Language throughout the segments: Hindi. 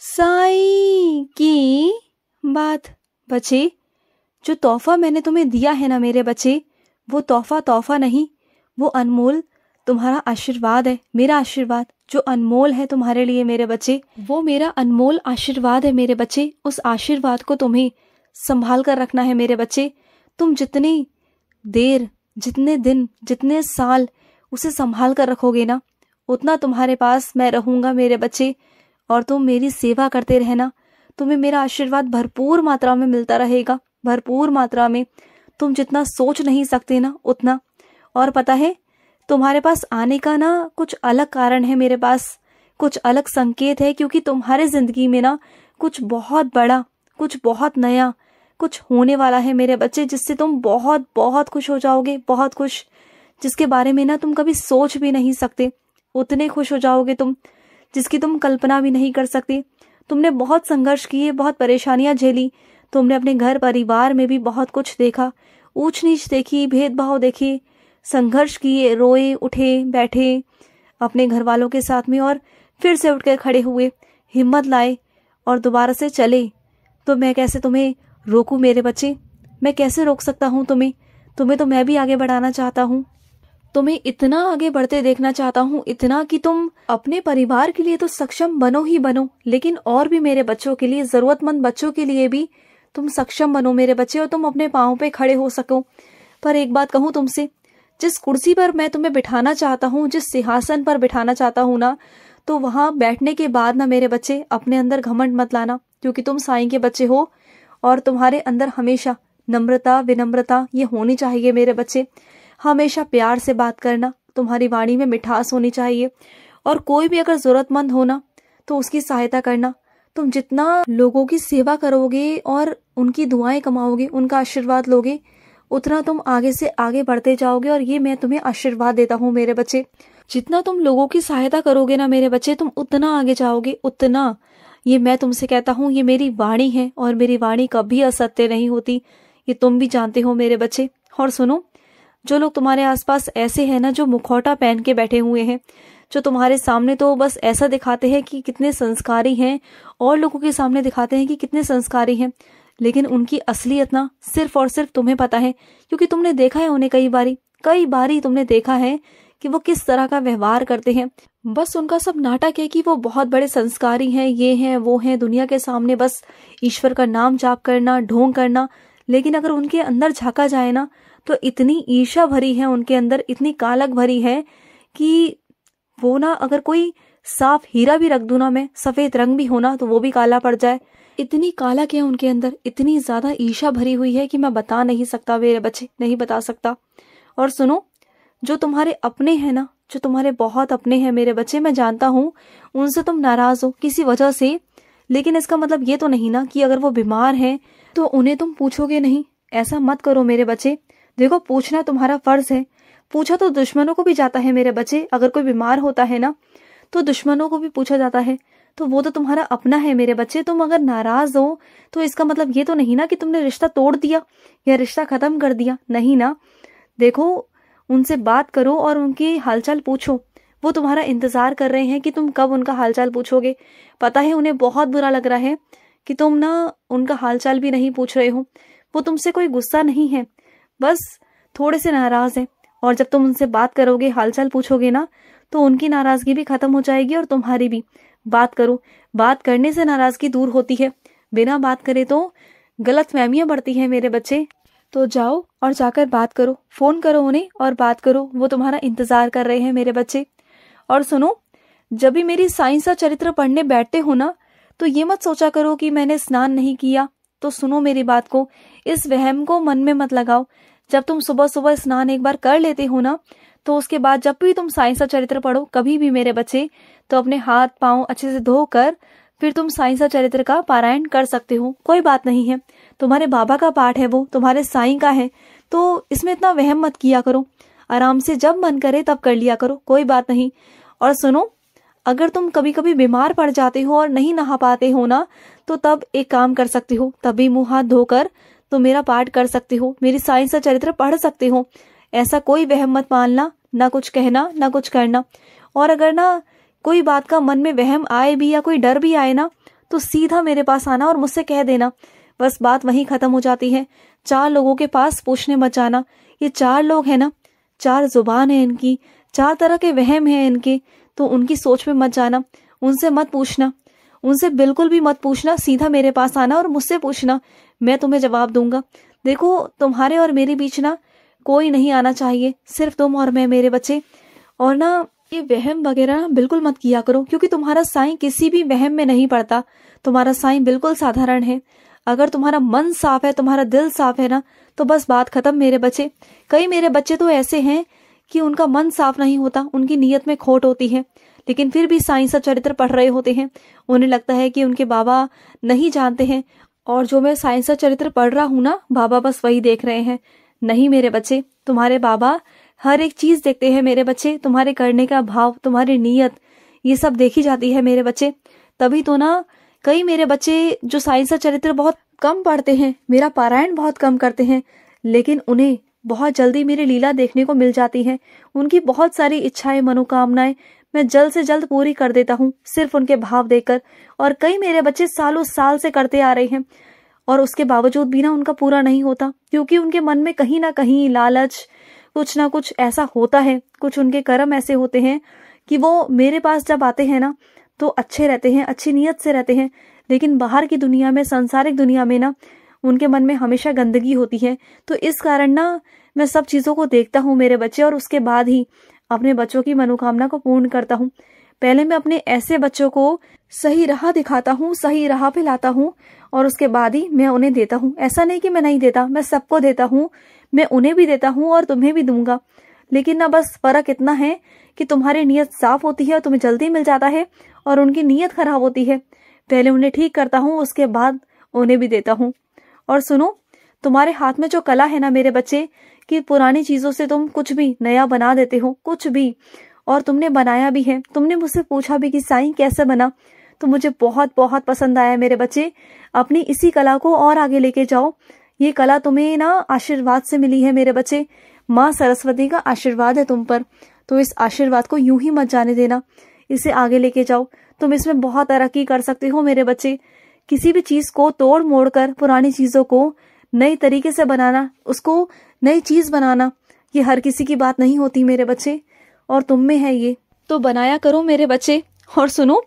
साईं की बात। बच्चे, जो तोहफा मैंने तुम्हें दिया है ना मेरे बच्चे, वो तोहफा नहीं, वो अनमोल तुम्हारा आशीर्वाद है। मेरा आशीर्वाद जो अनमोल है तुम्हारे लिए मेरे बच्चे, वो मेरा अनमोल आशीर्वाद है मेरे बच्चे। उस आशीर्वाद को तुम्हें संभाल कर रखना है मेरे बच्चे। तुम जितनी देर, जितने दिन, जितने साल उसे संभाल कर रखोगे ना, उतना तुम्हारे पास मैं रहूंगा मेरे बच्चे। और तुम मेरी सेवा करते रहना, तुम्हें मेरा आशीर्वाद भरपूर मात्रा में मिलता रहेगा, भरपूर मात्रा में। तुम जितना सोच नहीं सकते ना उतना। और पता है, तुम्हारे पास आने का ना कुछ अलग कारण है मेरे पास, कुछ अलग संकेत है, क्योंकि तुम्हारे जिंदगी में ना कुछ बहुत बड़ा, कुछ बहुत नया, कुछ होने वाला है मेरे बच्चे, जिससे तुम बहुत बहुत खुश हो जाओगे, बहुत खुश, जिसके बारे में ना तुम कभी सोच भी नहीं सकते। उतने खुश हो जाओगे तुम, जिसकी तुम कल्पना भी नहीं कर सकते। तुमने बहुत संघर्ष किए, बहुत परेशानियां झेली, तुमने अपने घर परिवार में भी बहुत कुछ देखा, ऊंच नीच देखी, भेदभाव देखे, संघर्ष किए, रोए, उठे, बैठे अपने घर वालों के साथ में, और फिर से उठकर खड़े हुए, हिम्मत लाए और दोबारा से चले। तो मैं कैसे तुम्हें रोकूं मेरे बच्चे? मैं कैसे रोक सकता हूं तुम्हें? तुम्हें तो मैं भी आगे बढ़ाना चाहता हूं, तुम्हें इतना आगे बढ़ते देखना चाहता हूं, इतना कि तुम अपने परिवार के लिए तो सक्षम बनो ही बनो, लेकिन और भी मेरे बच्चों के लिए, जरूरतमंद बच्चों के लिए भी तुम सक्षम बनो मेरे बच्चे, और तुम अपने पांव पे खड़े हो सको। पर एक बात कहूं तुमसे, जिस कुर्सी पर मैं तुम्हें बिठाना चाहता हूँ, जिस सिंहासन पर बिठाना चाहता हूँ ना, तो वहां बैठने के बाद ना मेरे बच्चे अपने अंदर घमंड मत लाना, क्योंकि तुम साईं के बच्चे हो और तुम्हारे अंदर हमेशा नम्रता, विनम्रता ये होनी चाहिए मेरे बच्चे। हमेशा प्यार से बात करना, तुम्हारी वाणी में मिठास होनी चाहिए, और कोई भी अगर जरूरतमंद हो ना तो उसकी सहायता करना। तुम जितना लोगों की सेवा करोगे और उनकी दुआएं कमाओगे, उनका आशीर्वाद लोगे, उतना तुम आगे से आगे बढ़ते जाओगे। और ये मैं तुम्हें आशीर्वाद देता हूँ मेरे बच्चे। जितना तुम लोगों की सहायता करोगे ना मेरे बच्चे, तुम उतना आगे जाओगे, उतना। ये मैं तुमसे कहता हूँ, ये मेरी वाणी है, और मेरी वाणी कभी असत्य नहीं होती, ये तुम भी जानते हो मेरे बच्चे। और सुनो, जो लोग तुम्हारे आसपास ऐसे हैं ना, जो मुखौटा पहन के बैठे हुए हैं, जो तुम्हारे सामने तो बस ऐसा दिखाते हैं कि कितने संस्कारी हैं, और लोगों के सामने दिखाते हैं कि कितने संस्कारी हैं, लेकिन उनकी असलियत ना सिर्फ और सिर्फ तुम्हें पता है, क्योंकि तुमने देखा है उन्हें कई बारी तुमने देखा है कि वो किस तरह का व्यवहार करते हैं। बस उनका सब नाटक है कि वो बहुत बड़े संस्कारी हैं, ये हैं वो हैं, दुनिया के सामने बस ईश्वर का नाम जाप करना, ढोंग करना। लेकिन अगर उनके अंदर झांका जाए ना, तो इतनी ईर्ष्या भरी है उनके अंदर, इतनी कालक भरी है कि वो ना, अगर कोई साफ हीरा भी रख दूं ना मैं, सफेद रंग भी होना, तो वो भी काला पड़ जाए। इतनी कालक है उनके अंदर, इतनी ज्यादा ईर्ष्या भरी हुई है कि मैं बता नहीं सकता मेरे बच्चे, नहीं बता सकता। और सुनो, जो तुम्हारे अपने हैं ना, जो तुम्हारे बहुत अपने हैं मेरे बच्चे, मैं जानता हूँ उनसे तुम नाराज हो किसी वजह से, लेकिन इसका मतलब ये तो नहीं ना कि अगर वो बीमार हैं तो उन्हें तुम पूछोगे नहीं। ऐसा मत करो मेरे बच्चे। देखो, पूछना तुम्हारा फर्ज है, पूछा तो दुश्मनों को भी जाता है मेरे बच्चे। अगर कोई बीमार होता है ना तो दुश्मनों को भी पूछा जाता है, तो वो तो तुम्हारा अपना है मेरे बच्चे। तुम अगर नाराज हो तो इसका मतलब ये तो नहीं ना कि तुमने रिश्ता तोड़ दिया या रिश्ता खत्म कर दिया, नहीं ना। देखो, उनसे बात करो और उनकी हालचाल पूछो। वो तुम्हारा इंतजार कर रहे हैं कि तुम कब उनका हालचाल पूछोगे। पता है उन्हें बहुत बुरा लग रहा है कि तुम ना उनका हालचाल भी नहीं पूछ रहे हो। वो तुमसे कोई गुस्सा नहीं है, बस थोड़े से नाराज है। और जब तुम उनसे बात करोगे, हालचाल पूछोगे ना, तो उनकी नाराजगी भी खत्म हो जाएगी और तुम्हारी भी। बात करो, बात करने से नाराजगी दूर होती है, बिना बात करे तो गलतफहमियां बढ़ती है मेरे बच्चे। तो जाओ और जाकर बात करो, फोन करो उन्हें और बात करो, वो तुम्हारा इंतजार कर रहे हैं मेरे बच्चे। और सुनो, जब भी मेरी साइंस का चरित्र पढ़ने बैठते हो ना, तो ये मत सोचा करो कि मैंने स्नान नहीं किया। तो सुनो मेरी बात को, इस वहम को मन में मत लगाओ। जब तुम सुबह सुबह स्नान एक बार कर लेते हो ना, तो उसके बाद जब भी तुम साइंस का चरित्र पढ़ो कभी भी मेरे बच्चे, तो अपने हाथ पांव अच्छे से धोकर फिर तुम साइंस का चरित्र का पारायण कर सकते हो। कोई बात नहीं है, तुम्हारे बाबा का पाठ है, वो तुम्हारे साईं का है, तो इसमें इतना वहम मत किया करो। आराम से जब मन करे तब कर लिया करो, कोई बात नहीं। और सुनो, अगर तुम कभी कभी बीमार पड़ जाते हो और नहीं नहा पाते हो ना, तो तब एक काम कर सकते हो, तभी मुंह हाथ धोकर तो मेरा पाठ कर सकते हो, मेरी साइंस का चरित्र पढ़ सकते हो। ऐसा कोई वहम मत मानना, ना कुछ कहना ना कुछ करना। और अगर ना कोई बात का मन में वहम आए भी या कोई डर भी आए ना, तो सीधा मेरे पास आना और मुझसे कह देना। बस बात वहीं खत्म हो जाती है। 4 लोगों के पास पूछने मत जाना। ये 4 लोग हैं ना, 4 जुबान है इनकी, 4 तरह के वहम हैं इनके, तो उनकी सोच में मत जाना, उनसे मत पूछना, उनसे बिल्कुल भी मत पूछना। सीधा मेरे पास आना और मुझसे पूछना, मैं तुम्हें जवाब दूंगा। देखो, तुम्हारे और मेरे बीच ना कोई नहीं आना चाहिए, सिर्फ तुम और मैं मेरे बच्चे। और ना ये वहम वगैरह ना बिल्कुल मत किया करो, क्योंकि तुम्हारा साईं किसी भी वहम में नहीं पड़ता। तुम्हारा साईं बिल्कुल साधारण है। अगर तुम्हारा मन साफ है, तुम्हारा दिल साफ है ना, तो बस बात खत्म मेरे बच्चे। कई मेरे बच्चे तो ऐसे हैं कि उनका मन साफ नहीं होता, उनकी नीयत में खोट होती है, लेकिन फिर भी साईं सा चरित्र पढ़ रहे होते हैं। उन्हें लगता है कि उनके बाबा नहीं जानते हैं, और जो मैं साईं सा चरित्र पढ़ रहा हूं ना, बाबा बस वही देख रहे हैं। नहीं मेरे बच्चे, तुम्हारे बाबा हर एक चीज देखते हैं मेरे बच्चे। तुम्हारे करने का भाव, तुम्हारी नीयत, ये सब देखी जाती है मेरे बच्चे। तभी तो ना कई मेरे बच्चे जो साईं सा चरित्र बहुत कम पढ़ते हैं, मेरा पारायण बहुत कम करते हैं, लेकिन उन्हें बहुत जल्दी मेरी लीला देखने को मिल जाती है। उनकी बहुत सारी इच्छाएं, मनोकामनाएं मैं जल्द से जल्द पूरी कर देता हूँ, सिर्फ उनके भाव देखकर। और कई मेरे बच्चे सालों साल से करते आ रहे हैं, और उसके बावजूद भी ना उनका पूरा नहीं होता, क्योंकि उनके मन में कहीं ना कहीं लालच, कुछ ना कुछ ऐसा होता है। कुछ उनके कर्म ऐसे होते हैं कि वो मेरे पास जब आते हैं ना तो अच्छे रहते हैं, अच्छी नीयत से रहते हैं, लेकिन बाहर की दुनिया में, सांसारिक दुनिया में ना उनके मन में हमेशा गंदगी होती है। तो इस कारण ना मैं सब चीजों को देखता हूँ मेरे बच्चे, और उसके बाद ही अपने बच्चों की मनोकामना को पूर्ण करता हूँ। पहले मैं अपने ऐसे बच्चों को सही राह दिखाता हूँ, सही राह पे लाता हूँ, और उसके बाद ही मैं उन्हें देता हूँ। ऐसा नहीं कि मैं नहीं देता, मैं सबको देता हूँ, मैं उन्हें भी देता हूँ और तुम्हें भी दूंगा। लेकिन ना बस फर्क इतना है कि तुम्हारी नीयत साफ होती है और तुम्हें जल्दी मिल जाता है, और उनकी नीयत खराब होती है। पहले उन्हें ठीक करता हूँ, उसके बाद उन्हें भी देता हूँ। और सुनो, तुम्हारे हाथ में जो कला है ना मेरे बच्चे, कि पुरानी चीजों से तुम कुछ भी नया बना देते हो, कुछ भी, और तुमने बनाया भी है। तुमने मुझसे पूछा भी कि साईं कैसे बना, तो मुझे बहुत बहुत पसंद आया मेरे बच्चे। अपनी इसी कला को और आगे लेके जाओ। ये कला तुम्हें ना आशीर्वाद से मिली है मेरे बच्चे, माँ सरस्वती का आशीर्वाद है तुम पर। तो इस आशीर्वाद को यूं ही मत जाने देना, इसे आगे लेके जाओ। तुम इसमें बहुत तरक्की कर सकते हो मेरे बच्चे। किसी भी चीज को तोड़ मोड़ कर, पुरानी चीजों को नई तरीके से बनाना, उसको नई चीज बनाना, ये हर किसी की बात नहीं होती मेरे बच्चे, और तुम में है ये, तो बनाया करो मेरे बच्चे। और सुनो,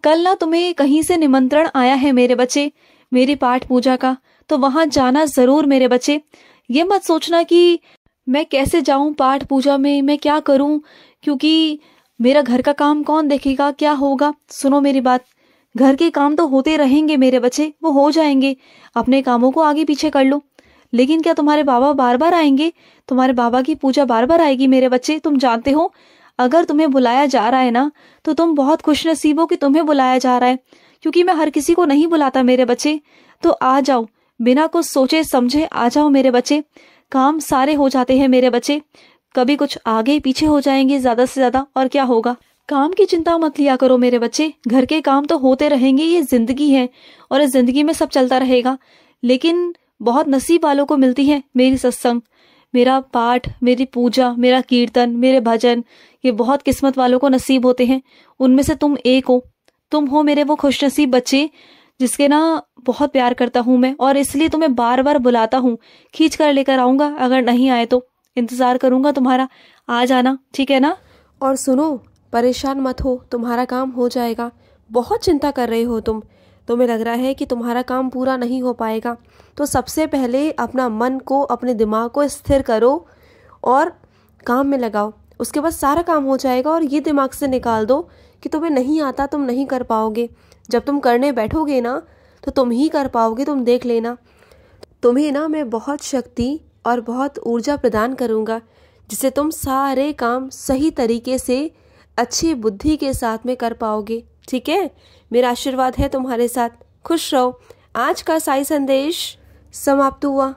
कल ना तुम्हें कहीं से निमंत्रण आया है मेरे बच्चे, मेरी पाठ पूजा का, तो वहां जाना जरूर मेरे बच्चे। ये मत सोचना कि मैं कैसे जाऊं पाठ पूजा में, मैं क्या करूं, क्योंकि मेरा घर का काम कौन देखेगा, क्या होगा। सुनो मेरी बात, घर के काम तो होते रहेंगे मेरे बच्चे, वो हो जाएंगे। अपने कामों को आगे पीछे कर लो। लेकिन क्या तुम्हारे बाबा बार बार आएंगे? तुम्हारे बाबा की पूजा बार बार आएगी मेरे बच्चे। तुम जानते हो, अगर तुम्हें बुलाया जा रहा है ना, तो तुम बहुत खुशनसीब हो कि तुम्हें बुलाया जा रहा है, क्योंकि मैं हर किसी को नहीं बुलाता मेरे बच्चे। तो आ जाओ, बिना कुछ सोचे समझे आ जाओ मेरे बच्चे। काम सारे हो जाते हैं मेरे बच्चे, कभी कुछ आगे पीछे हो जाएंगे ज्यादा से ज्यादा, और क्या होगा। काम की चिंता मत लिया करो मेरे बच्चे, घर के काम तो होते रहेंगे, ये जिंदगी है, और इस जिंदगी में सब चलता रहेगा। लेकिन बहुत नसीब वालों को मिलती है मेरी सत्संग, मेरा पाठ, मेरी पूजा, मेरा कीर्तन, मेरे भजन, ये बहुत किस्मत वालों को नसीब होते हैं। उनमें से तुम एक हो। तुम हो मेरे वो खुशनसीब बच्चे जिसके ना बहुत प्यार करता हूं मैं, और इसलिए तुम्हें बार बार बुलाता हूँ। खींच कर लेकर आऊंगा, अगर नहीं आए तो इंतजार करूंगा तुम्हारा, आ जाना, ठीक है ना। और सुनो, परेशान मत हो, तुम्हारा काम हो जाएगा। बहुत चिंता कर रहे हो तुम्हें लग रहा है कि तुम्हारा काम पूरा नहीं हो पाएगा। तो सबसे पहले अपना मन को, अपने दिमाग को स्थिर करो और काम में लगाओ। उसके बाद सारा काम हो जाएगा। और ये दिमाग से निकाल दो कि तुम्हें नहीं आता, तुम नहीं कर पाओगे। जब तुम करने बैठोगे ना, तो तुम ही कर पाओगे, तुम देख लेना। तुम्हें ना मैं बहुत शक्ति और बहुत ऊर्जा प्रदान करूँगा, जिससे तुम सारे काम सही तरीके से, अच्छी बुद्धि के साथ में कर पाओगे। ठीक है, मेरा आशीर्वाद है तुम्हारे साथ। खुश रहो। आज का साई संदेश समाप्त हुआ।